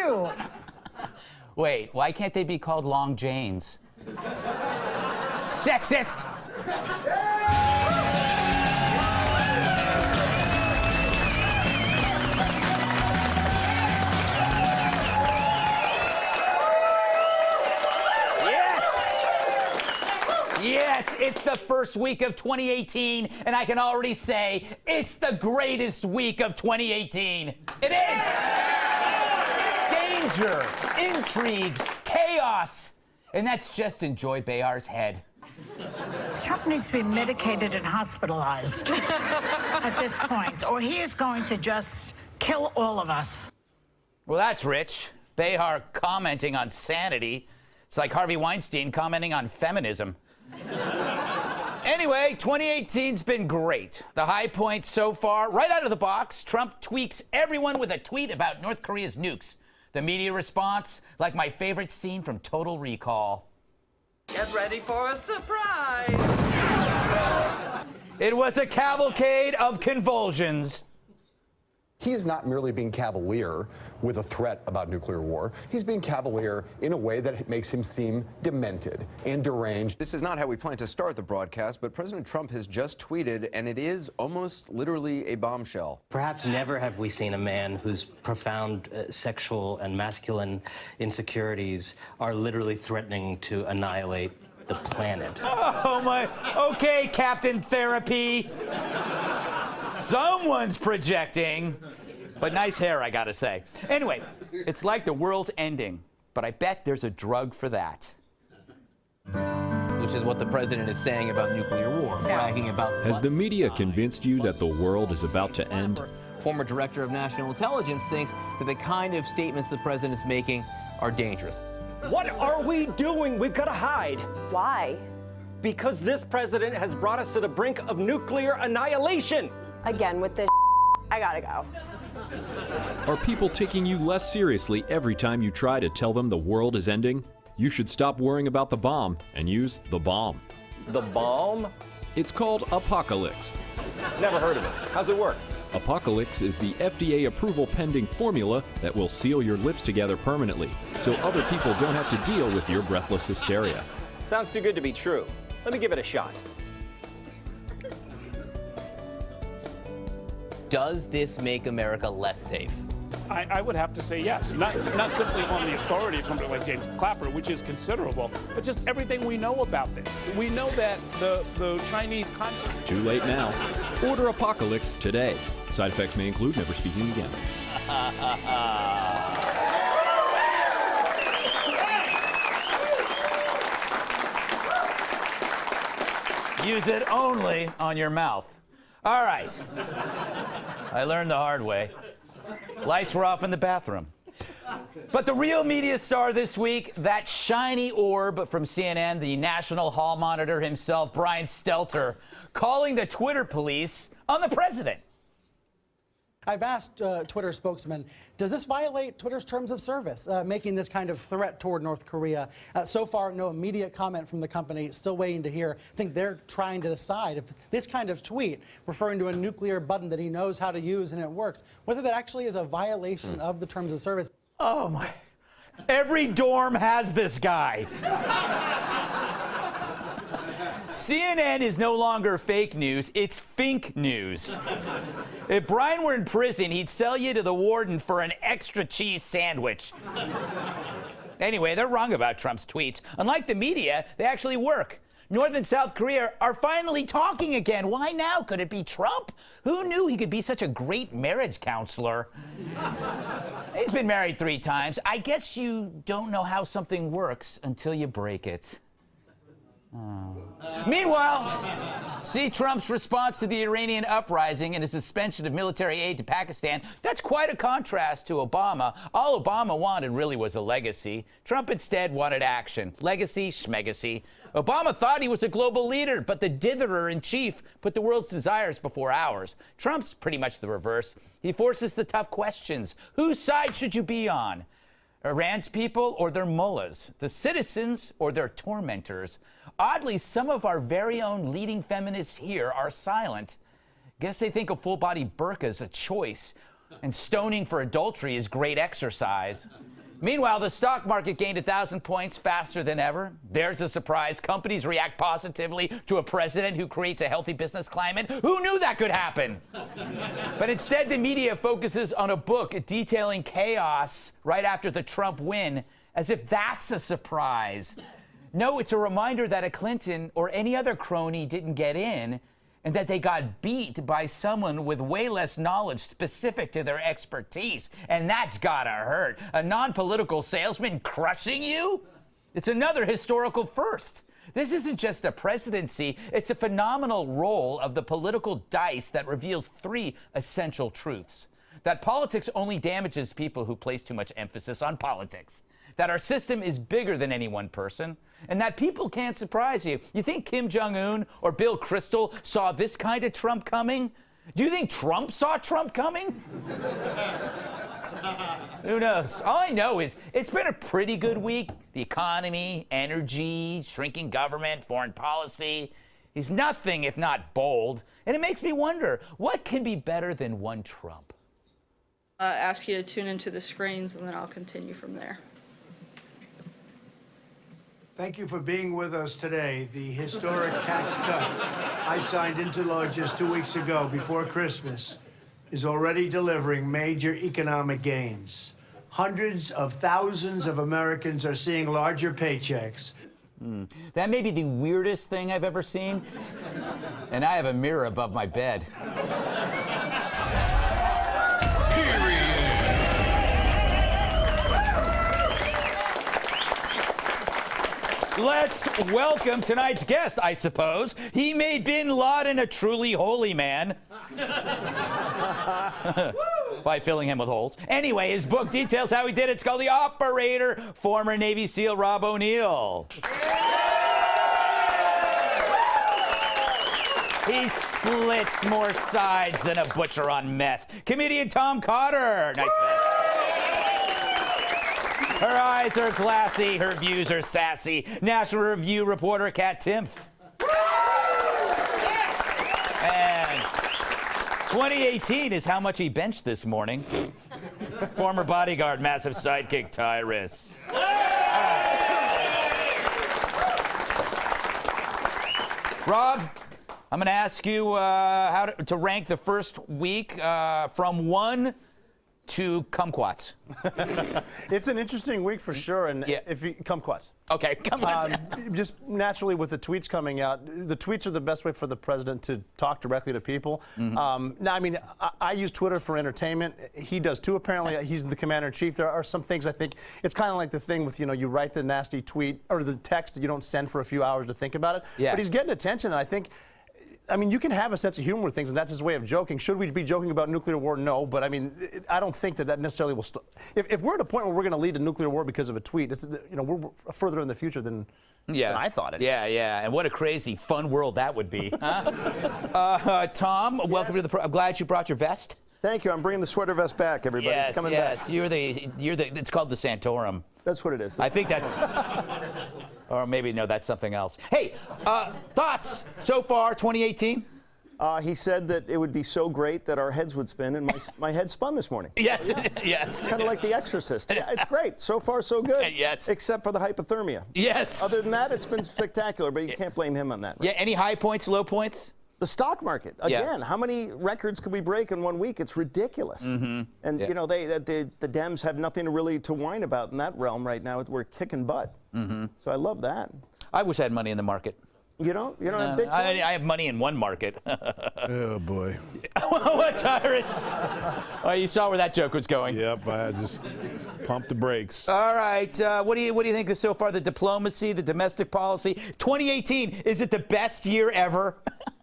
you. Wait, why can't they be called Long Janes? Sexist! Yes, it's the first week of 2018, and I can already say it's the greatest week of 2018. It is! Danger, intrigue, chaos, and that's just in Joy Behar's head. Trump needs to be medicated and hospitalized at this point, or he is going to just kill all of us. Well, that's rich. Behar commenting on sanity. It's like Harvey Weinstein commenting on feminism. Anyway, 2018's been great. The high point so far, right out of the box, Trump tweaks everyone with a tweet about North Korea's nukes. The media response, like my favorite scene from Total Recall. Get ready for a surprise. It was a cavalcade of convulsions. He is not merely being cavalier with a threat about nuclear war. He's being cavalier in a way that makes him seem demented and deranged. This is not how we plan to start the broadcast, but President Trump has just tweeted, and it is almost literally a bombshell. Perhaps never have we seen a man whose profound sexual and masculine insecurities are literally threatening to annihilate the planet. Oh my, okay, Captain Therapy. Someone's projecting. But nice hair, I gotta say. Anyway, it's like the world's ending, but I bet there's a drug for that. Which is what the president is saying about nuclear war, bragging about. Has the media convinced you that the world is about to end? Former director of national intelligence thinks that the kind of statements the president's making are dangerous. What are we doing? We've got to hide. Why? Because this president has brought us to the brink of nuclear annihilation. Again with this. I gotta go. Are people taking you less seriously every time you try to tell them the world is ending? You should stop worrying about the bomb and use the bomb. The bomb? It's called Apocalypse. Never heard of it. How's it work? Apocalypse is the FDA approval pending formula that will seal your lips together permanently, so other people don't have to deal with your breathless hysteria. Sounds too good to be true. Let me give it a shot. Does this make America less safe? I would have to say yes. Not simply on the authority of somebody like James Clapper, which is considerable, but just everything we know about this. We know that the Chinese contract. Too late now. Order Apocalypse today. Side effects may include never speaking again. Use it only on your mouth. All right. I learned the hard way. Lights were off in the bathroom. But the real media star this week, that shiny orb from CNN, the National Hall Monitor himself, Brian Stelter, calling the Twitter police on the president. I've asked Twitter spokesman, does this violate Twitter's terms of service, making this kind of threat toward North Korea? So far, no immediate comment from the company, still waiting to hear. I think they're trying to decide if this kind of tweet, referring to a nuclear button that he knows how to use and it works, whether that actually is a violation of the terms of service. Oh my, every dorm has this guy. CNN is no longer fake news, it's fink news. If Brian were in prison, he'd sell you to the warden for an extra cheese sandwich. Anyway, they're wrong about Trump's tweets. Unlike the media, they actually work. North and South Korea are finally talking again. Why now? Could it be Trump? Who knew he could be such a great marriage counselor? He's been married 3 times. I guess you don't know how something works until you break it. Oh. Meanwhile, see Trump's response to the Iranian uprising and his suspension of military aid to Pakistan. That's quite a contrast to Obama. All Obama wanted really was a legacy. Trump instead wanted action. Legacy, schmegacy. Obama thought he was a global leader, but the ditherer-in-chief put the world's desires before ours. Trump's pretty much the reverse. He forces the tough questions. Whose side should you be on? Iran's people or their mullahs? The citizens or their tormentors? Oddly, some of our very own leading feminists here are silent. Guess they think a full-body burqa is a choice, and stoning for adultery is great exercise. Meanwhile, the stock market gained 1,000 points faster than ever. There's a surprise. Companies react positively to a president who creates a healthy business climate. Who knew that could happen? But instead, the media focuses on a book detailing chaos right after the Trump win, as if that's a surprise. No, it's a reminder that a Clinton or any other crony didn't get in, and that they got beat by someone with way less knowledge specific to their expertise. And that's gotta hurt. A non-political salesman crushing you? It's another historical first. This isn't just a presidency, it's a phenomenal roll of the political dice that reveals 3 essential truths. That politics only damages people who place too much emphasis on politics. That our system is bigger than any one person, and that people can't surprise you. You think Kim Jong-un or Bill Kristol saw this kind of Trump coming? Do you think Trump saw Trump coming? Who knows? All I know is it's been a pretty good week. The economy, energy, shrinking government, foreign policy is nothing if not bold. And it makes me wonder, what can be better than one Trump? Ask you to tune into the screens, and then I'll continue from there. Thank you for being with us today. The historic tax cut I signed into law just 2 weeks ago before Christmas is already delivering major economic gains. Hundreds of thousands of Americans are seeing larger paychecks. That may be the weirdest thing I've ever seen. And I have a mirror above my bed. Let's welcome tonight's guest, I suppose. He made bin Laden a truly holy man. By filling him with holes. Anyway, his book details how he did it. It's called The Operator, former Navy SEAL Rob O'Neill. He splits more sides than a butcher on meth. Comedian Tom Cotter. Nice man. Her eyes are glassy, her views are sassy. National Review reporter Kat Timpf. And 2018 is how much he benched this morning. Former bodyguard, massive sidekick Tyrus. Rob, I'm going to ask you how to rank the first week from 1 to kumquats. It's an interesting week for sure, and yeah. if you kumquats. Okay, kumquats. Just naturally with the tweets coming out, the tweets are the best way for the president to talk directly to people. Now, I mean, I use Twitter for entertainment. He does too, apparently. He's the commander-in-chief. There are some things I think, it's kind of like the thing with, you write the nasty tweet, or the text that you don't send for a few hours to think about it. Yeah. But he's getting attention, and I think, I mean, you can have a sense of humor with things, and that's his way of joking. Should we be joking about nuclear war? No, but I mean, I don't think that necessarily will. If we're at a point where we're going to lead to nuclear war because of a tweet, it's we're further in the future than I thought it. Yeah, and what a crazy, fun world that would be. Huh? Tom, welcome to the. I'm glad you brought your vest. Thank you. I'm bringing the sweater vest back, everybody. Yes, it's coming yes. back. You're the. It's called the Santorum. That's what it is. I think that's. Or maybe no, that's something else. Hey, thoughts so far, 2018? He said that it would be so great that our heads would spin, and my head spun this morning. Yes, yes. Kind of like The Exorcist. Yeah, it's great. So far, so good. Yes. Except for the hypothermia. Yes. Other than that, it's been spectacular, but you can't blame him on that. Right? Yeah, any high points, low points? The stock market, again, how many records could we break in 1 week? It's ridiculous. And, the Dems have nothing really to whine about in that realm right now. We're kicking butt. So I love that. I wish I had money in the market. You don't have Bitcoin? I have money in one market. Oh, boy. What, Tyrus? Oh, you saw where that joke was going. Yep, I just pumped the brakes. All right. What do you think of so far? The diplomacy, the domestic policy. 2018, is it the best year ever?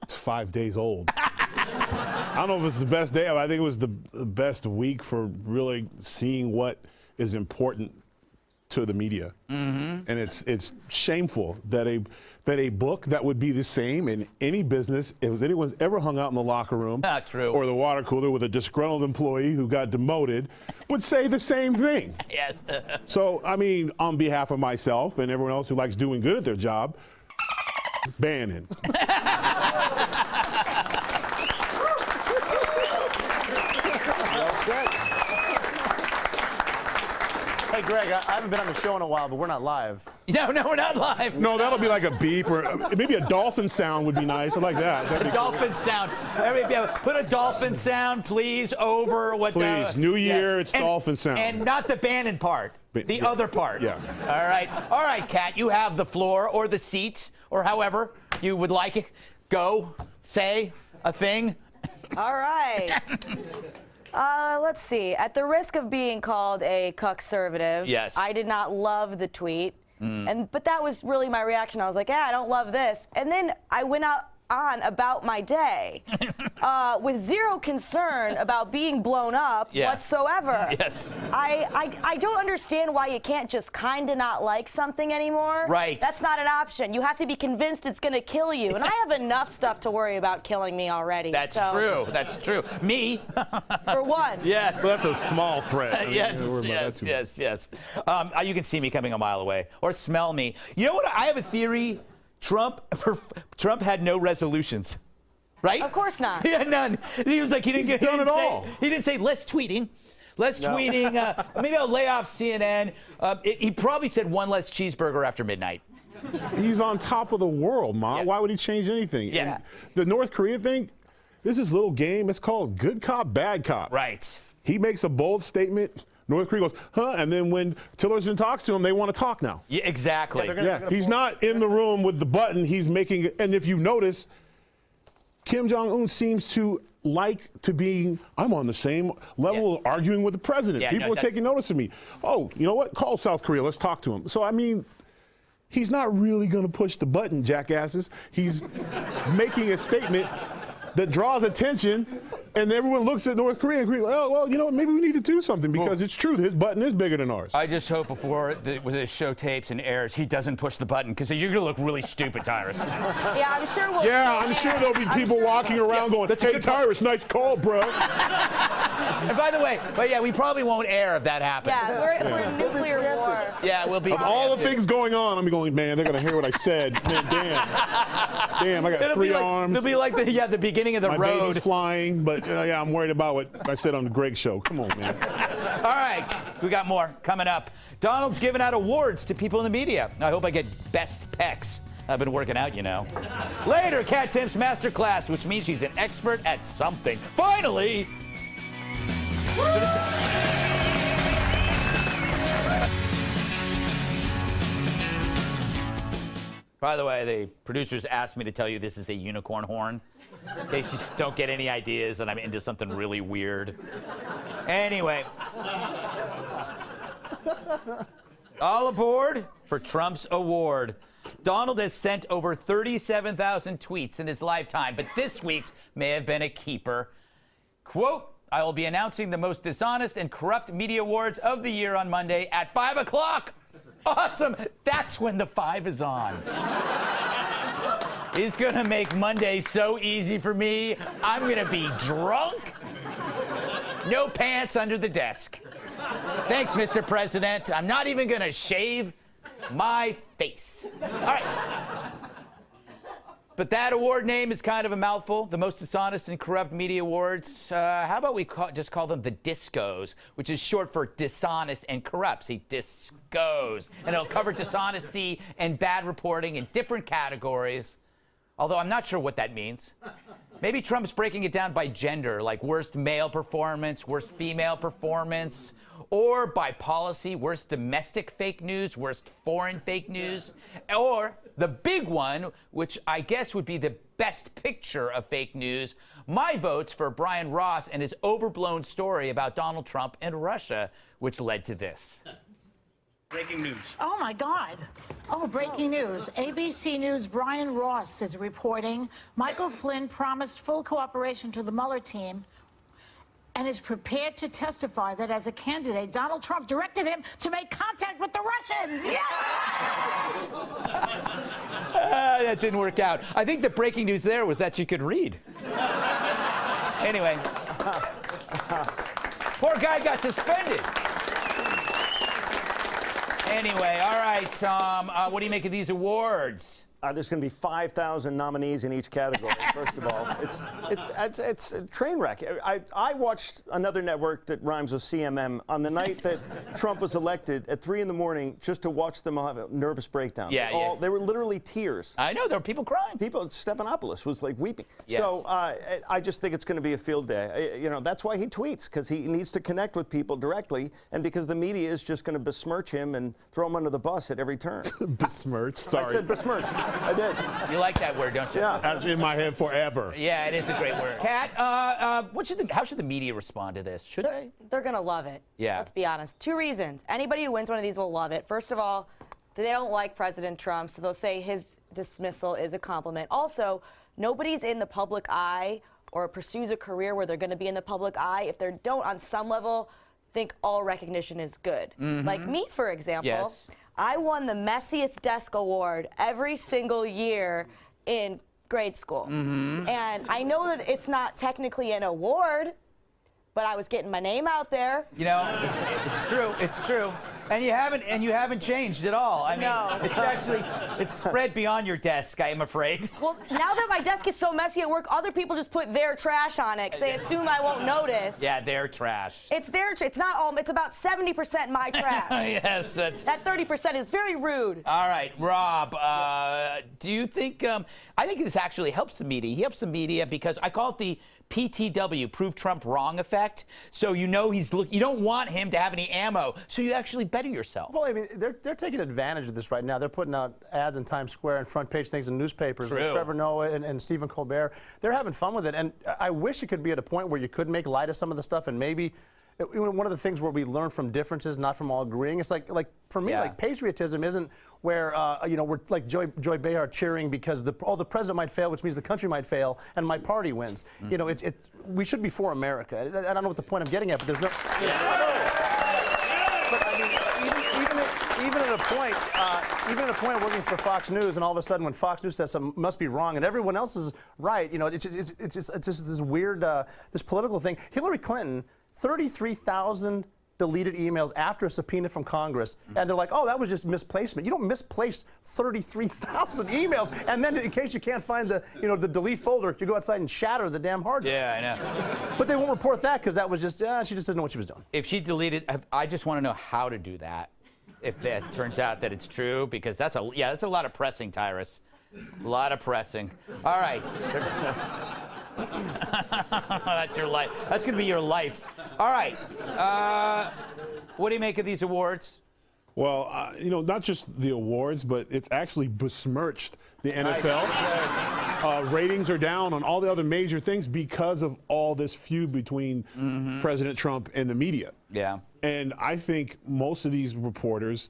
It's 5 days old. I don't know if it's the best day. I think it was the best week for really seeing what is important to the media. And it's shameful that a book that would be the same in any business, if anyone's ever hung out in the locker room or the water cooler with a disgruntled employee who got demoted, would say the same thing. Yes. So, I mean, on behalf of myself and everyone else who likes doing good at their job, Bannon. Well said. Hey, Hey, Greg, I haven't been on the show in a while, but we're not live. No, we're not live. No, that'll be like a beep or maybe a dolphin sound would be nice. I like that. That'd be Dolphin cool. sound. Put a dolphin sound, please, over what Please, New Year, it's dolphin sound. And not the Bannon part, the other part. Yeah. All right, Kat, you have the floor or the seat or however you would like it. Go, say a thing. All right. Let's see. At the risk of being called a cuck-servative, yes, I did not love the tweet. But that was really my reaction. I was like, I don't love this. And then I went on about my day with zero concern about being blown up whatsoever. Yes. I don't understand why you can't just kind of not like something anymore. Right. That's not an option. You have to be convinced it's going to kill you. And I have enough stuff to worry about killing me already. That's true. That's true. Me. For one. Yes. Well, that's a small threat. Yes. You can see me coming a mile away or smell me. You know what? I have a theory. Trump had no resolutions, right? Of course not. He had none. He was like, he didn't say less tweeting. Maybe I'll lay off CNN. He probably said one less cheeseburger after midnight. He's on top of the world, Ma. Yeah. Why would he change anything? Yeah. And the North Korea thing, this is a little game. It's called good cop, bad cop. Right. He makes a bold statement. North Korea goes, huh? And then when Tillerson talks to him, they want to talk now. Yeah, exactly. He's not in the room with the button. He's making it. And if you notice, Kim Jong-un seems to like to be, I'm on the same level of arguing with the president. People are taking notice of me. Oh, you know what? Call South Korea. Let's talk to him. So, I mean, he's not really going to push the button, jackasses. He's making a statement that draws attention, and everyone looks at North Korea and agrees, oh, well, you know, maybe we need to do something because it's true. His button is bigger than ours. I just hope before the show tapes and airs, he doesn't push the button because you're going to look really stupid, Tyrus. Yeah, I'm sure we'll. Yeah, I'm sure there'll be people walking around going, hey, Tyrus, nice call, bro. And by the way, we probably won't air if that happens. Yeah, we're in nuclear war. Yeah, we'll be. Of all the things going on, I'm going, man, they're going to hear what I said. Man, damn, I got three arms. It'll be like the beginning of the road. My baby's flying, but I'm worried about what I said on the Greg show. Come on, man. All right, we got more coming up. Donald's giving out awards to people in the media. I hope I get best pecs. I've been working out, you know. Later, Kat Timp's masterclass, which means she's an expert at something. Finally! By the way, the producers asked me to tell you this is a unicorn horn. In case you don't get any ideas that I'm into something really weird. Anyway. All aboard for Trump's award. Donald has sent over 37,000 tweets in his lifetime, but this week's may have been a keeper. Quote, I will be announcing the most dishonest and corrupt media awards of the year on Monday at 5 o'clock. Awesome. That's when the 5 is on. He's going to make Monday so easy for me. I'm going to be drunk. No pants under the desk. Thanks, Mr. President. I'm not even going to shave my face. All right. But that award name is kind of a mouthful. The most dishonest and corrupt media awards. How about we just call them the Discos, which is short for dishonest and corrupt. See, Discos. And it'll cover dishonesty and bad reporting in different categories. Although I'm not sure what that means. Maybe Trump's breaking it down by gender, like worst male performance, worst female performance, or by policy, worst domestic fake news, worst foreign fake news, or the big one, which I guess would be the best picture of fake news, my vote's for Brian Ross and his overblown story about Donald Trump and Russia, which led to this. Breaking news. Oh, my God. Oh, breaking news. ABC News' Brian Ross is reporting Michael Flynn promised full cooperation to the Mueller team and is prepared to testify that as a candidate, Donald Trump directed him to make contact with the Russians. Yeah! That didn't work out. I think the breaking news there was that you could read. Anyway. Poor guy got suspended. Anyway, all right, Tom, what do you make of these awards? there's going to be 5,000 nominees in each category. First of all, it's a train wreck. I watched another network that rhymes with CMM on the night that Trump was elected at 3 in the morning just to watch them have a nervous breakdown. Yeah, They were literally tears. I know, there were people crying. Stephanopoulos was like weeping. Yes. So I just think it's going to be a field day. That's why he tweets, because he needs to connect with people directly, and because the media is just going to besmirch him and throw him under the bus at every turn. Besmirch? Sorry. I said besmirch. I did. You like that word, don't you? Yeah. That's in my head forever. Yeah, it is a great word. Kat, how should the media respond to this? Should they? They're going to love it. Yeah. Let's be honest. 2 reasons. Anybody who wins one of these will love it. First of all, they don't like President Trump, so they'll say his dismissal is a compliment. Also, nobody's in the public eye or pursues a career where they're going to be in the public eye if they don't, on some level, think all recognition is good. Mm-hmm. Like me, for example. Yes. I won the messiest desk award every single year in grade school. Mm-hmm. And I know that it's not technically an award, but I was getting my name out there. It's true. It's true. And you haven't changed at all. I mean, No. it's spread beyond your desk, I am afraid. Well, now that my desk is so messy at work, other people just put their trash on it because they assume I won't notice. Yeah, they're trash. It's their it's not all, it's about 70% my trash. Yes, that's... That 30% is very rude. All right, Rob, do you think, I think this actually helps the media. He helps the media because I call it the PTW, prove Trump wrong effect. So you don't want him to have any ammo, so you actually better yourself. Well, I mean, they're taking advantage of this right now. They're putting out ads in Times Square and front page things in newspapers. True. With Trevor Noah and Stephen Colbert. They're having fun with it, and I wish it could be at a point where you could make light of some of the stuff, and maybe one of the things where we learn from differences, not from all agreeing. It's like for me, like patriotism isn't where we're like Joy Behar cheering because the president might fail, which means the country might fail, and my party wins. Mm-hmm. We should be for America. I don't know what the point I'm getting at, but there's no. But I mean, even at a point working for Fox News, and all of a sudden when Fox News says something must be wrong, and everyone else is right, it's just this weird this political thing. Hillary Clinton, 33,000 deleted emails after a subpoena from Congress, and they're like, oh, that was just misplacement. You don't misplace 33,000 emails, and then in case you can't find the delete folder, you go outside and shatter the damn hard drive. Yeah, I know. But they won't report that because that was just, she just didn't know what she was doing. If she deleted, I just want to know how to do that. If that turns out that it's true, because that's a lot of pressing, Tyrus. A lot of pressing. All right. That's your life. That's going to be your life. All right. What do you make of these awards? Well, not just the awards, but it's actually besmirched the NFL. Ratings are down on all the other major things because of all this feud between President Trump and the media. Yeah. And I think most of these reporters,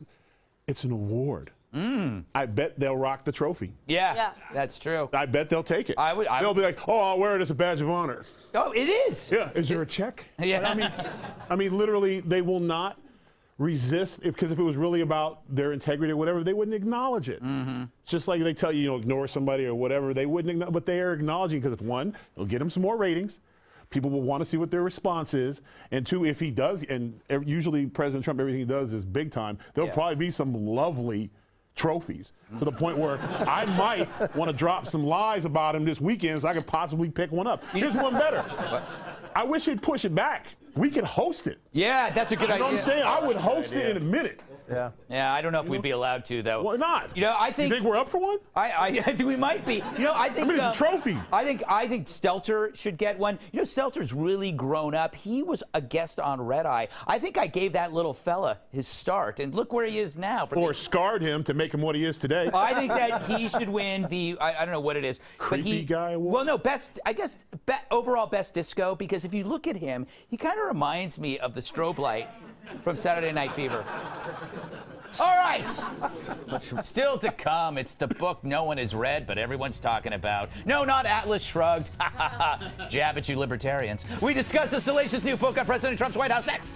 it's an award. I bet they'll rock the trophy. Yeah, that's true. I bet they'll take it. They'll be like, oh, I'll wear it as a badge of honor. Oh, it is. Yeah. Is there a check? Yeah. I mean, literally, they will not resist because if it was really about their integrity or whatever, they wouldn't acknowledge it. Just like they tell you, ignore somebody or whatever, they wouldn't. But they are acknowledging because one, it'll get them some more ratings. People will want to see what their response is. And two, if he does, and usually President Trump, everything he does is big time, there'll probably be some lovely trophies to the point where I might want to drop some lies about him this weekend so I could possibly pick one up. Here's one better. I wish he'd push it back. We could host it. Yeah, that's a good idea. You know what I'm saying? I would host it in a minute. Yeah. Yeah, I don't know if we'd be allowed to, though. Why not? I think. You think we're up for one? I think we might be. I think. It's a trophy. I think Stelter should get one. Stelter's really grown up. He was a guest on Red Eye. I think I gave that little fella his start, and look where he is now. Or scarred him to make him what he is today. I think that he should win the. I don't know what it is. Creepy guy award. Well, no, overall best disco, because if you look at him, he kind of reminds me of the strobe light from Saturday Night Fever. All right. Still to come, it's the book no one has read, but everyone's talking about. No, not Atlas Shrugged. Jab at you libertarians. We discuss the salacious new book on President Trump's White House next.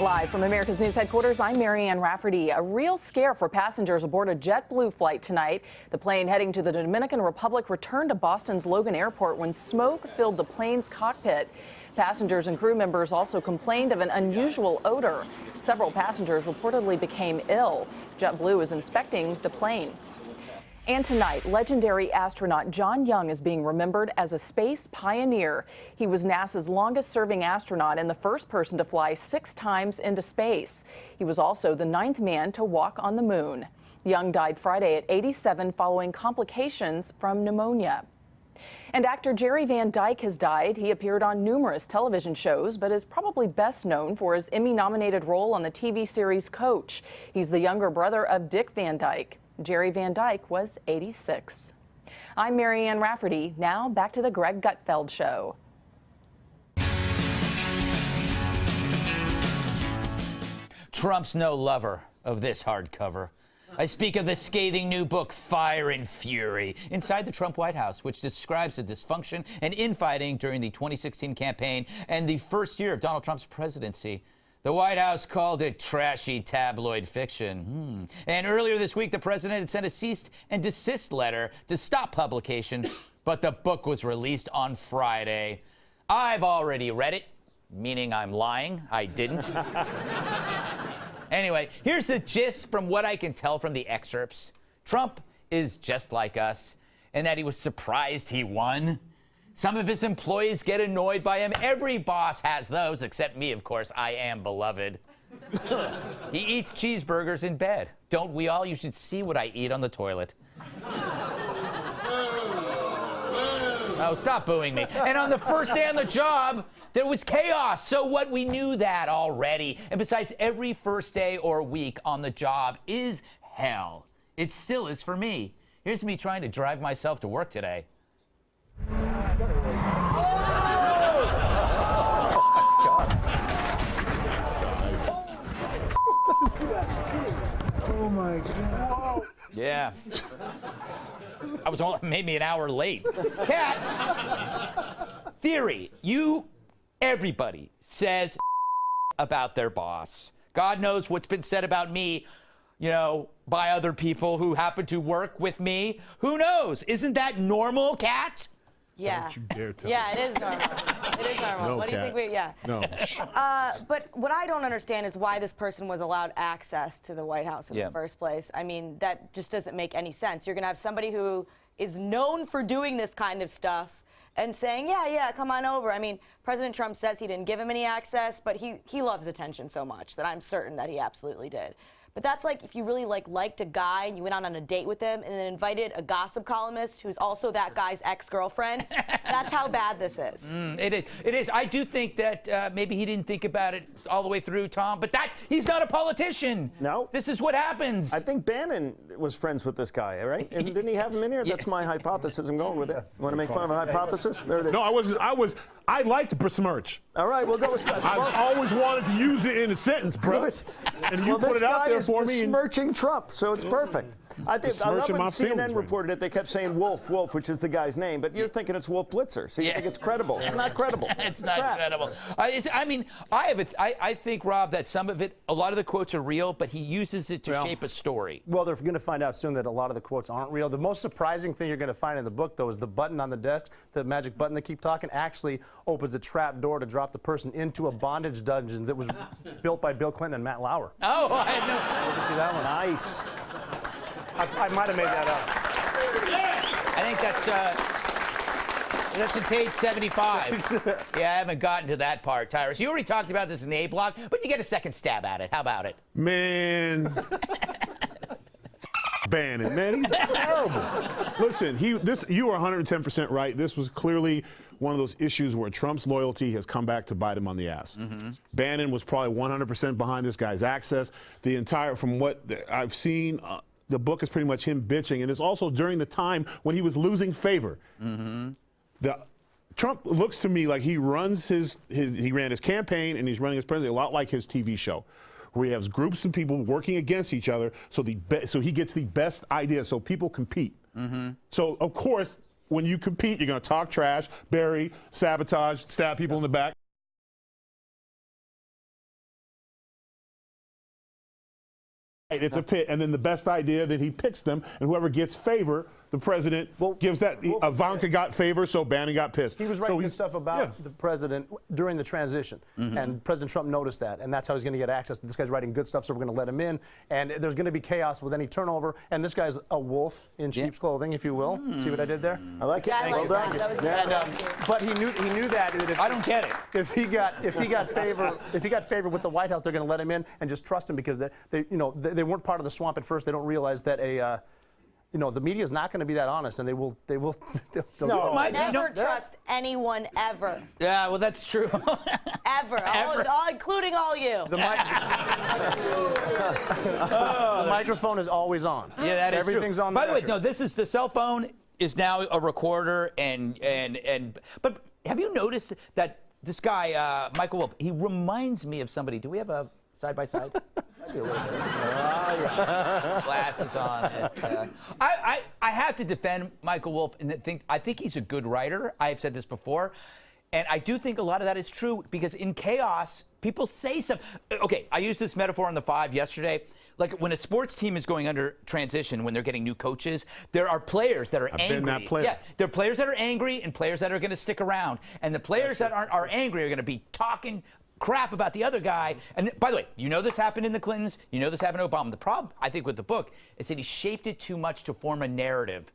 Live from America's News headquarters, I'm Marianne Rafferty. A real scare for passengers aboard a JetBlue flight tonight. The plane heading to the Dominican Republic returned to Boston's Logan Airport when smoke filled the plane's cockpit. Passengers and crew members also complained of an unusual odor. Several passengers reportedly became ill. JetBlue is inspecting the plane. And tonight, legendary astronaut John Young is being remembered as a space pioneer. He was NASA's longest-serving astronaut and the first person to fly 6 times into space. He was also the 9th man to walk on the moon. Young died Friday at 87 following complications from pneumonia. And actor Jerry Van Dyke has died. He appeared on numerous television shows, but is probably best known for his Emmy-nominated role on the TV series Coach. He's the younger brother of Dick Van Dyke. Jerry Van Dyke was 86. I'm Marianne Rafferty. Now back to the Greg Gutfeld Show. Trump's no lover of this hardcover. I speak of the scathing new book, Fire and Fury, inside the Trump White House, which describes the dysfunction and infighting during the 2016 campaign and the first year of Donald Trump's presidency. The White House called it trashy tabloid fiction. And earlier this week, the president had sent a cease and desist letter to stop publication, but the book was released on Friday. I've already read it, meaning I'm lying. I didn't. Anyway, here's the gist from what I can tell from the excerpts. Trump is just like us, in that he was surprised he won. Some of his employees get annoyed by him. Every boss has those, except me, of course. I am beloved. He eats cheeseburgers in bed. Don't we all? You should see what I eat on the toilet. Oh, stop booing me. And on the first day on the job, there was chaos. So what? We knew that already. And besides, every first day or week on the job is hell. It still is for me. Here's me trying to drive myself to work today. Oh my God. Yeah. I was made me an hour late. Cat, theory. Everybody says about their boss. God knows what's been said about me, by other people who happen to work with me. Who knows? Isn't that normal, Cat? Yeah. Don't you dare tell Yeah, me. it is normal. It is normal. No, what do you Kat. think yeah. No. But what I don't understand is why this person was allowed access to the White House in the first place. I mean, that just doesn't make any sense. You're going to have somebody who is known for doing this kind of stuff and saying, yeah, come on over. I mean, President Trump says he didn't give him any access, but he loves attention so much that I'm certain that he absolutely did. But that's like if you really liked a guy and you went out on a date with him and then invited a gossip columnist who's also that guy's ex-girlfriend. That's how bad this is. It is. I do think that maybe he didn't think about it all the way through, Tom, but he's not a politician. No. This is what happens. I think Bannon was friends with this guy, right? And didn't he have him in here? That's my hypothesis. I'm going with it. You want to make fun of a hypothesis? There it is. No, I like to besmirch. All right, we'll go with I've always wanted to use it in a sentence, bro. Good. And you put it out there for me. Besmirching Trump, so it's perfect. I love Besmirching when my feelings CNN right reported it. They kept saying Wolf, which is the guy's name, but you're thinking it's Wolf Blitzer, so you think it's credible. It's not credible. It's not crap. credible. I think, Rob, that some of it, a lot of the quotes are real, but he uses it to shape a story. Well, they're going to find out soon that a lot of the quotes aren't real. The most surprising thing you're going to find in the book, though, is the button on the desk, the magic button they keep talking, actually opens a trap door to drop the person into a bondage dungeon that was built by Bill Clinton and Matt Lauer. Oh, I had no. You can see that one? Nice. I might have made that up. I think that's in page 75. Yeah, I haven't gotten to that part, Tyrus. You already talked about this in the A block, but you get a second stab at it. How about it? Man. Bannon, man, he's terrible. Listen, you are 110% right. This was clearly one of those issues where Trump's loyalty has come back to bite him on the ass. Bannon was probably 100% behind this guy's access. From what I've seen, the book is pretty much him bitching, and it's also during the time when he was losing favor. Trump looks to me like he runs he ran his campaign and he's running his presidency a lot like his TV show, where he has groups of people working against each other, so he gets the best ideas, so people compete. So of course, when you compete, you're going to talk trash, bury, sabotage, stab people in the back. It's a pit, and then the best idea that he picks them, and whoever gets favor, the president gives that. Ivanka got favor, so Bannon got pissed. He was writing good stuff about the president during the transition, and President Trump noticed that, and that's how he's going to get access. This guy's writing good stuff, so we're going to let him in, and there's going to be chaos with any turnover. And this guy's a wolf in sheep's clothing, if you will. See what I did there? I like it. Yeah, I like that. That was good. But he knew that. I don't get it. If he got favor with the White House, they're going to let him in and just trust him because they weren't part of the swamp at first. They don't realize that the media is not going to be that honest, and they'll Never trust anyone ever. Yeah, well, that's true. Ever. All, including all you. The microphone is always on. Yeah, that is Everything's true. on. By the way, no, this is the cell phone is now a recorder, but have you noticed that this guy Michael Wolff, he reminds me of somebody. Do we have a side by side? Glasses on. I have to defend Michael Wolff, and I think he's a good writer. I have said this before, and I do think a lot of that is true because in chaos, people say something. Okay, I used this metaphor on the 5 yesterday. Like when a sports team is going under transition, when they're getting new coaches, there are players that are angry. I've been that player. Yeah, there are players that are angry and players that are going to stick around, and the players that are angry are going to be talking crap about the other guy. And by the way, you know this happened in the Clintons. You know this happened to Obama. The problem, I think, with the book is that he shaped it too much to form a narrative,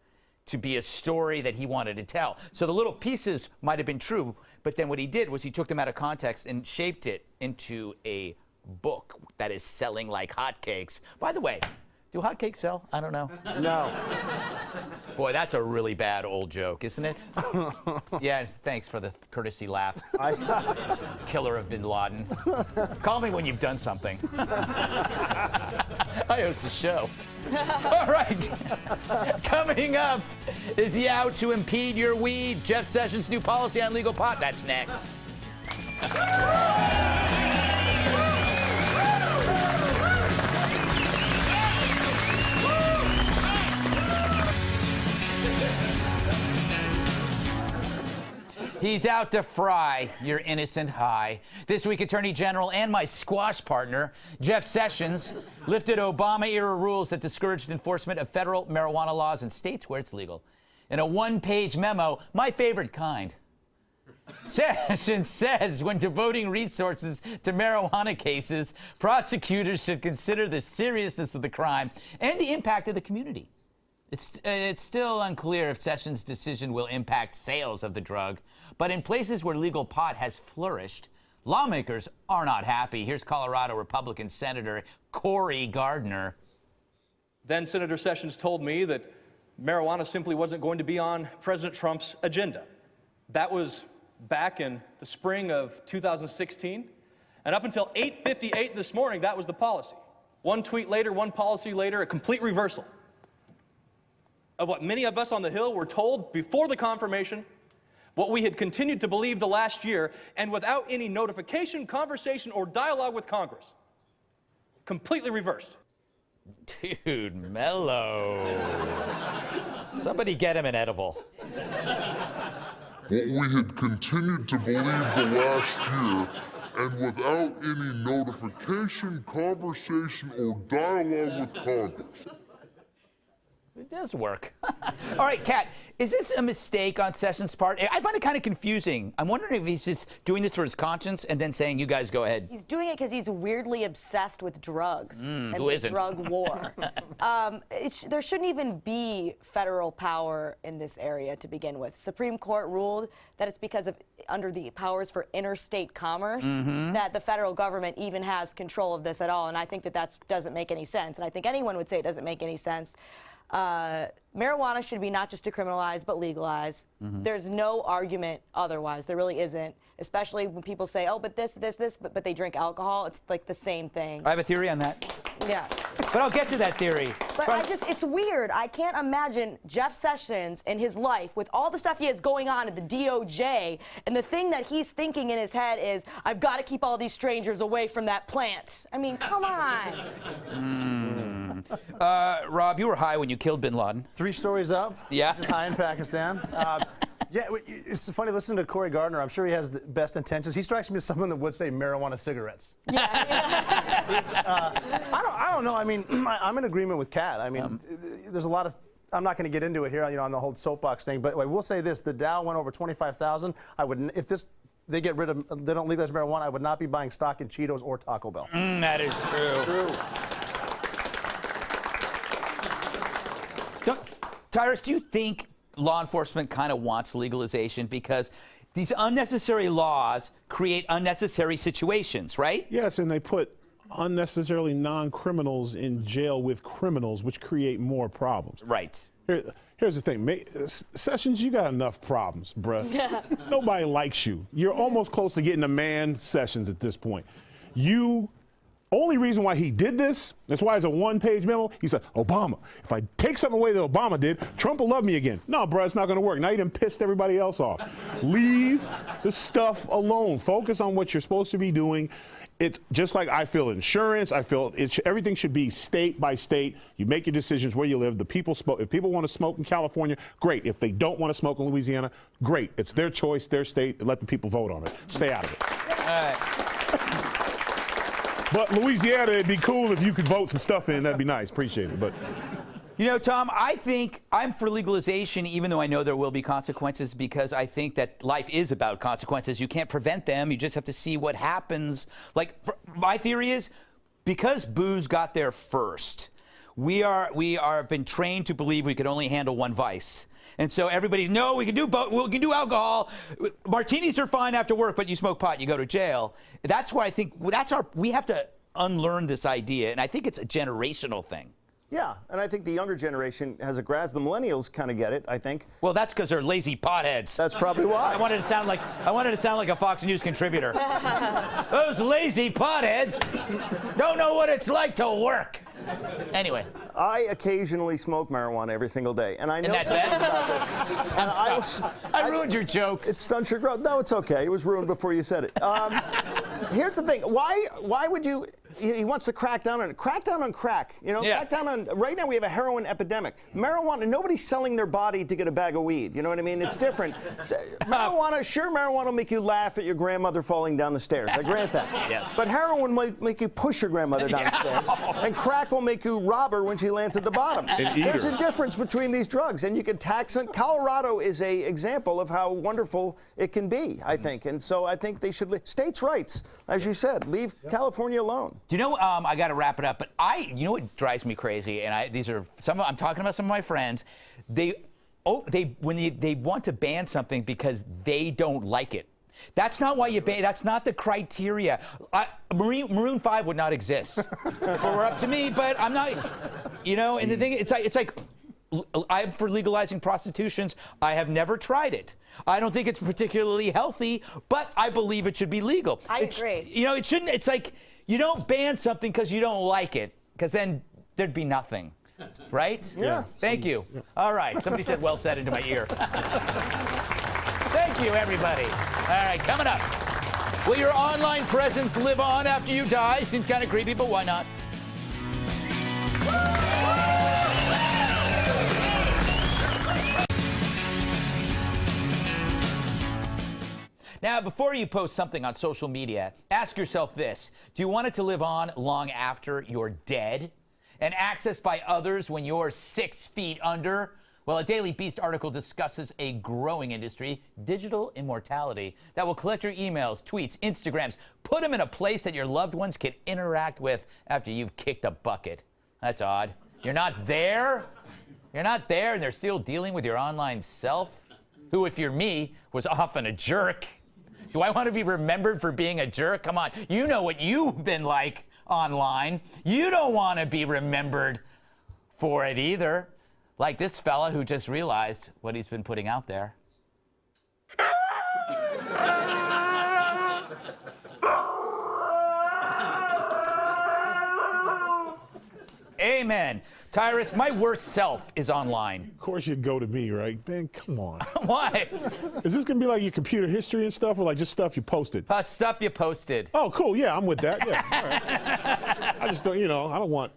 to be a story that he wanted to tell. So the little pieces might have been true, but then what he did was he took them out of context and shaped it into a book that is selling like hotcakes. By the way, do hotcakes sell? I don't know. No. Boy, that's a really bad old joke, isn't it? Yeah, thanks for the courtesy laugh. Killer of Bin Laden. Call me when you've done something. I host a show. All right. Coming up, is he out to impede your weed? Jeff Sessions' new policy on legal pot. That's next. He's out to fry your innocent high. This week, Attorney General and my squash partner, Jeff Sessions, lifted Obama-era rules that discouraged enforcement of federal marijuana laws in states where it's legal. In a one-page memo, my favorite kind. Sessions says when devoting resources to marijuana cases, prosecutors should consider the seriousness of the crime and the impact of the community. It's still unclear if Sessions' decision will impact sales of the drug, but in places where legal pot has flourished, lawmakers are not happy. Here's Colorado Republican Senator Cory Gardner. Then Senator Sessions told me that marijuana simply wasn't going to be on President Trump's agenda. That was back in the spring of 2016, and up until 8:58 this morning, that was the policy. One tweet later, one policy later, a complete reversal of what many of us on the Hill were told before the confirmation, what we had continued to believe the last year, and without any notification, conversation, or dialogue with Congress. Completely reversed. Dude, mellow. Somebody get him an edible. What we had continued to believe the last year, and without any notification, conversation, or dialogue with Congress. It does work. All right, Kat, is this a mistake on Sessions' part? I find it kind of confusing. I'm wondering if he's just doing this for his conscience and then saying, you guys go ahead. He's doing it because he's weirdly obsessed with drugs and who the isn't? drug war. There shouldn't even be federal power in this area to begin with. Supreme Court ruled that it's because of under the powers for interstate commerce that the federal government even has control of this at all. And I think that doesn't make any sense. And I think anyone would say it doesn't make any sense. Marijuana should be not just decriminalized, but legalized. There's no argument otherwise. There really isn't, especially when people say, oh, but this, but they drink alcohol. It's like the same thing. I have a theory on that. Yeah. But I'll get to that theory. But it's weird. I can't imagine Jeff Sessions in his life with all the stuff he has going on at the DOJ, and the thing that he's thinking in his head is, I've got to keep all these strangers away from that plant. I mean, come on. Rob, you were high when you killed Bin Laden. 3 stories up. Yeah. High in Pakistan. Yeah, it's funny listening to Cory Gardner. I'm sure he has the best intentions. He strikes me as someone that would say marijuana cigarettes. I don't know. I mean, I'm in agreement with Kat. I mean, there's a lot of. I'm not going to get into it here, on the whole soapbox thing. But I will say this: the Dow went over 25,000. I would, if they get rid of, they don't legalize marijuana, I would not be buying stock in Cheetos or Taco Bell. That is true. Tyrus, do you think law enforcement kind of wants legalization because these unnecessary laws create unnecessary situations, right? Yes, and they put unnecessarily non-criminals in jail with criminals, which create more problems. Right. Here's the thing. Sessions, you got enough problems, bruh. Nobody likes you. You're almost close to getting a man Sessions at this point. Only reason why he did this, that's why it's a one-page memo, he said, Obama, if I take something away that Obama did, Trump will love me again. No, bro, it's not going to work. Now you done pissed everybody else off. Leave the stuff alone. Focus on what you're supposed to be doing. It's just like I feel insurance. I feel everything should be state by state. You make your decisions where you live. If people want to smoke in California, great. If they don't want to smoke in Louisiana, great. It's their choice, their state. Let the people vote on it. Stay out of it. All right. But Louisiana, it'd be cool if you could vote some stuff in. That'd be nice. Appreciate it. But Tom, I think I'm for legalization, even though I know there will be consequences, because I think that life is about consequences. You can't prevent them. You just have to see what happens. My theory is, because booze got there first, we are been trained to believe we can only handle one vice. And so everybody, no, we can do both. We can do alcohol. Martinis are fine after work, but you smoke pot, you go to jail. That's why I think we have to unlearn this idea, and I think it's a generational thing. Yeah, and I think the younger generation has a grasp. The millennials kind of get it, I think. Well, that's because they're lazy potheads. That's probably why. I wanted to sound like a Fox News contributor. Those lazy potheads don't know what it's like to work. Anyway. I occasionally smoke marijuana every single day, and I know. And that's I ruined your joke. It stunts your growth. No, it's okay. It was ruined before you said it. Here's the thing. Why would you? He wants to crack down on it. Crack down on crack. Crack down on. Right now we have a heroin epidemic. Marijuana. Nobody's selling their body to get a bag of weed. You know what I mean? It's different. Marijuana will make you laugh at your grandmother falling down the stairs. I grant that. Yes. But heroin might make you push your grandmother down the stairs, and crack will make you rob her when she lands at the bottom. There's a difference between these drugs, and you can tax it. Colorado is an example of how wonderful it can be, I think. And so I think they should states' rights, as you said, leave California alone. Do you know? I got to wrap it up, but you know what drives me crazy, and I'm talking about some of my friends. They want to ban something because they don't like it. That's not why you ban. That's not the criteria. Maroon 5 would not exist if it were up to me. But I'm not. And the thing, it's like I'm for legalizing prostitutions. I have never tried it. I don't think it's particularly healthy, but I believe it should be legal. I agree. It shouldn't. It's like you don't ban something because you don't like it, because then there'd be nothing. Right? Yeah. Thank you. All right. Somebody said well said into my ear. Thank you, everybody. All right, coming up. Will your online presence live on after you die? Seems kind of creepy, but why not? Now, before you post something on social media, ask yourself this. Do you want it to live on long after you're dead and accessed by others when you're 6 feet under? Well, a Daily Beast article discusses a growing industry, digital immortality, that will collect your emails, tweets, Instagrams, put them in a place that your loved ones can interact with after you've kicked a bucket. That's odd. You're not there? You're not there, and they're still dealing with your online self, who, if you're me, was often a jerk. Do I want to be remembered for being a jerk? Come on. You know what you've been like online. You don't want to be remembered for it either. Like this fella who just realized what he's been putting out there. Amen. Tyrus, my worst self is online. Of course you'd go to me, right? Man, come on. Why? Is this going to be like your computer history and stuff, or like just stuff you posted? Stuff you posted. Oh, cool. Yeah, I'm with that. Yeah. All right. I just don't, I don't want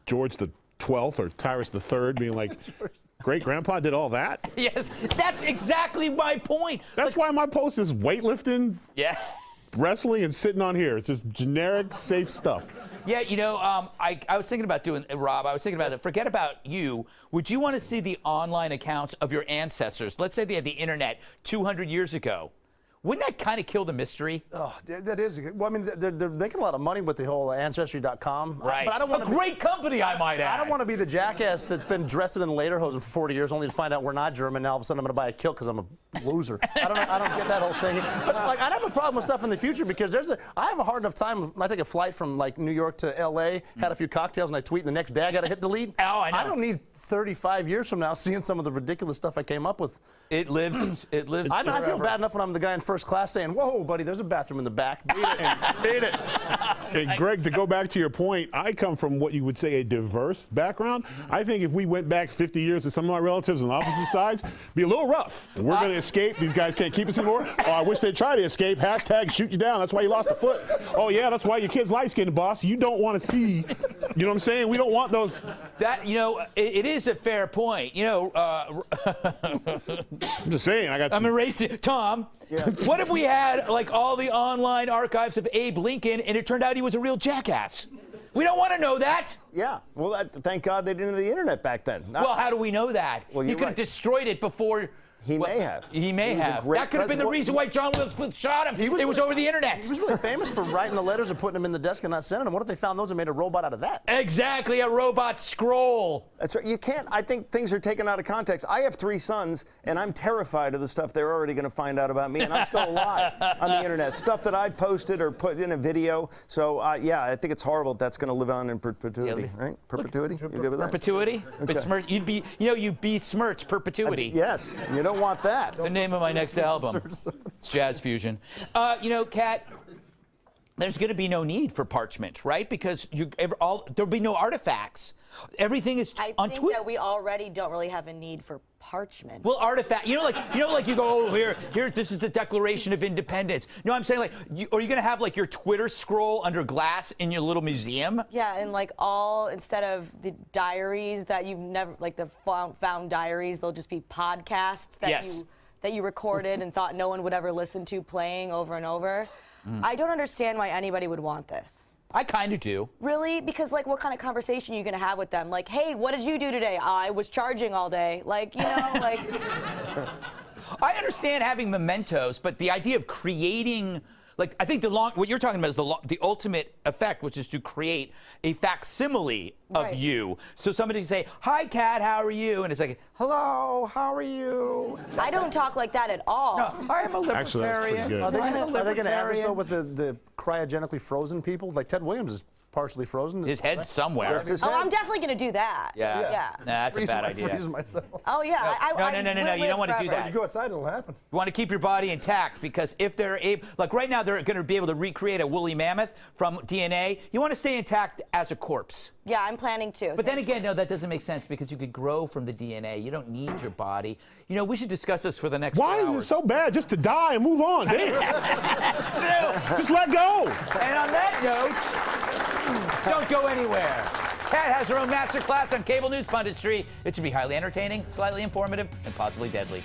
George the 12th or Tyrus the 3rd being like, great-grandpa did all that? Yes, that's exactly my point. That's why my post is weightlifting, yeah, wrestling, and sitting on here. It's just generic, safe stuff. Yeah, you know, I was thinking about doing, Rob, I was thinking about it. Forget about you. Would you want to see the online accounts of your ancestors? Let's say they had the internet 200 years ago. Wouldn't that kind of kill the mystery? Oh, that is. Well, I mean, they're making a lot of money with the whole Ancestry.com. Right. But I don't want a great company, I might add. I don't want to be the jackass that's been dressed in lederhosen for 40 years, only to find out we're not German. Now all of a sudden I'm going to buy a kilt because I'm a loser. I don't get that whole thing. But like, I'd have a problem with stuff in the future because I have a hard enough time. I take a flight from like New York to L.A., had a few cocktails, and I tweet, and the next day I got to hit delete. Oh, I know. I don't need 35 years from now seeing some of the ridiculous stuff I came up with. It lives. It lives. I feel bad enough when I'm the guy in first class saying, "Whoa, buddy, there's a bathroom in the back. Beat it, beat it." And Greg, to go back to your point, I come from what you would say a diverse background. I think if we went back 50 years to some of my relatives on opposite sides, it'd be a little rough. We're going to escape. These guys can't keep us anymore. Oh, I wish they'd try to escape. Hashtag shoot you down. That's why you lost a foot. Oh, yeah, that's why your kid's light-skinned, boss. You don't want to see, you know what I'm saying? We don't want those. That, you know, it is a fair point. You know, I'm just saying, I'm erasing. Tom, what if we had like all the online archives of Abe Lincoln and it turned out he was a real jackass? We don't want to know that. Yeah. Well, thank God they didn't have the internet back then. Well, how do we know that? Well, he could have destroyed it before. He may have. He may have. That could have been the reason why John Wilkes shot him. It was over the internet. He was really famous for writing the letters and putting them in the desk and not sending them. What if they found those and made a robot out of that? Exactly, a robot scroll. That's right. You can't. I think things are taken out of context. I have 3 sons, and I'm terrified of the stuff they're already going to find out about me, and I'm still alive on the internet. Stuff that I posted or put in a video. So, yeah, I think it's horrible that's going to live on in perpetuity, right? Perpetuity? You good with that? Perpetuity? Okay. You'd be, you know, you besmirch perpetuity. Yes. You don't want that. The name of my next album. It's Jazz Fusion. You know, Kat, there's going to be no need for parchment, right? Because there'll be no artifacts. Everything is on Twitter. I think that we already don't really have a need for parchment. Well, artifact. You know, like you go, oh, here. This is the Declaration of Independence. No, I'm saying like, are you going to have like your Twitter scroll under glass in your little museum? Yeah, and like instead of the diaries that you've never, like the found diaries, they'll just be podcasts that you recorded and thought no one would ever listen to playing over and over. I don't understand why anybody would want this. I kind of do. Really? Because, like, what kind of conversation are you going to have with them? Like, hey, what did you do today? I was charging all day. Like, you know, like... I understand having mementos, but the idea of creating... Like, I think what you're talking about is the ultimate effect, which is to create a facsimile of you. So somebody can say, hi, Kat, how are you? And it's like, hello, how are you? I don't talk like that at all. No, I am a libertarian. Actually, that's pretty good. Are they going to add this, though, with the cryogenically frozen people? Like Ted Williams is partially frozen. His head's somewhere. I'm definitely going to do that. Yeah. Nah, that's a bad idea. Oh, yeah. No, you don't want to do that. You go outside, it'll happen. You want to keep your body intact because if they're able, like right now, they're going to be able to recreate a woolly mammoth from DNA. You want to stay intact as a corpse. Yeah, I'm planning to. But then again, no, that doesn't make sense because you could grow from the DNA. You don't need your body. You know, we should discuss this for the next 4 hours. Why is it so bad just to die and move on? Damn. That's true. Just let go. And on that note, don't go anywhere. Kat has her own masterclass on cable news punditry. It should be highly entertaining, slightly informative, and possibly deadly.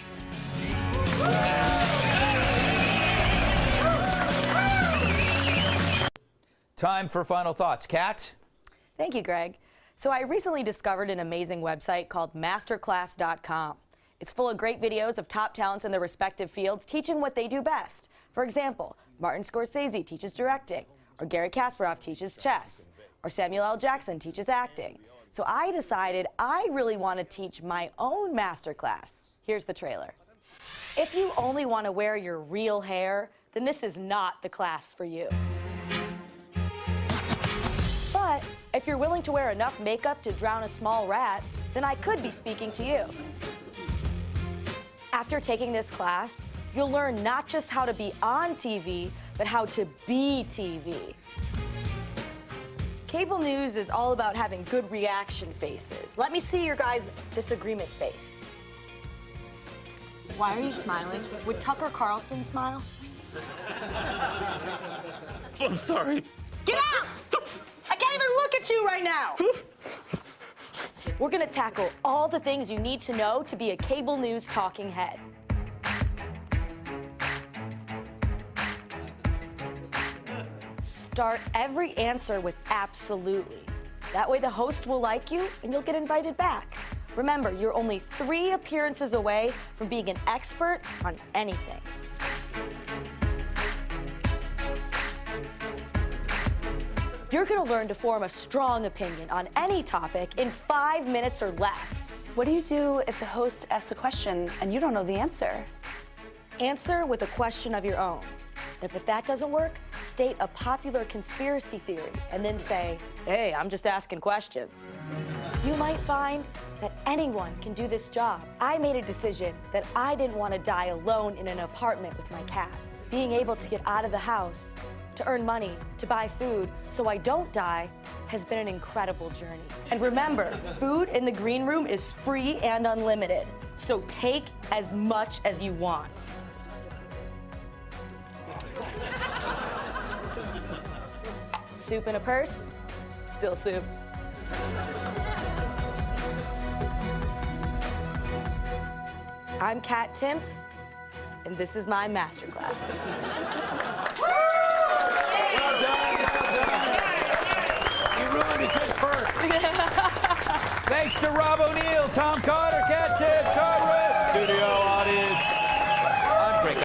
Time for final thoughts. Kat? Thank you, Greg. So I recently discovered an amazing website called masterclass.com. It's full of great videos of top talents in their respective fields teaching what they do best. For example, Martin Scorsese teaches directing, or Gary Kasparov teaches chess, or Samuel L. Jackson teaches acting. So I decided I really want to teach my own masterclass. Here's the trailer. If you only want to wear your real hair, then this is not the class for you. But if you're willing to wear enough makeup to drown a small rat, then I could be speaking to you. After taking this class, you'll learn not just how to be on TV, but how to be TV. Cable news is all about having good reaction faces. Let me see your guys' disagreement face. Why are you smiling? Would Tucker Carlson smile? I'm sorry. Get out! I can't even look at you right now! We're going to tackle all the things you need to know to be a cable news talking head. Start every answer with absolutely. That way the host will like you and you'll get invited back. Remember, you're only 3 appearances away from being an expert on anything. You're going to learn to form a strong opinion on any topic in 5 minutes or less. What do you do if the host asks a question and you don't know the answer? Answer with a question of your own. If that doesn't work, state a popular conspiracy theory and then say, hey, I'm just asking questions. You might find that anyone can do this job. I made a decision that I didn't want to die alone in an apartment with my cats. Being able to get out of the house, to earn money, to buy food, so I don't die, has been an incredible journey. And remember, food in the green room is free and unlimited, so take as much as you want. Soup in a purse, still soup. I'm Kat Timpf, and this is my masterclass. Well done, well done. You ruined a good first. Thanks to Rob O'Neill, Tom Carter, Kat Timpf,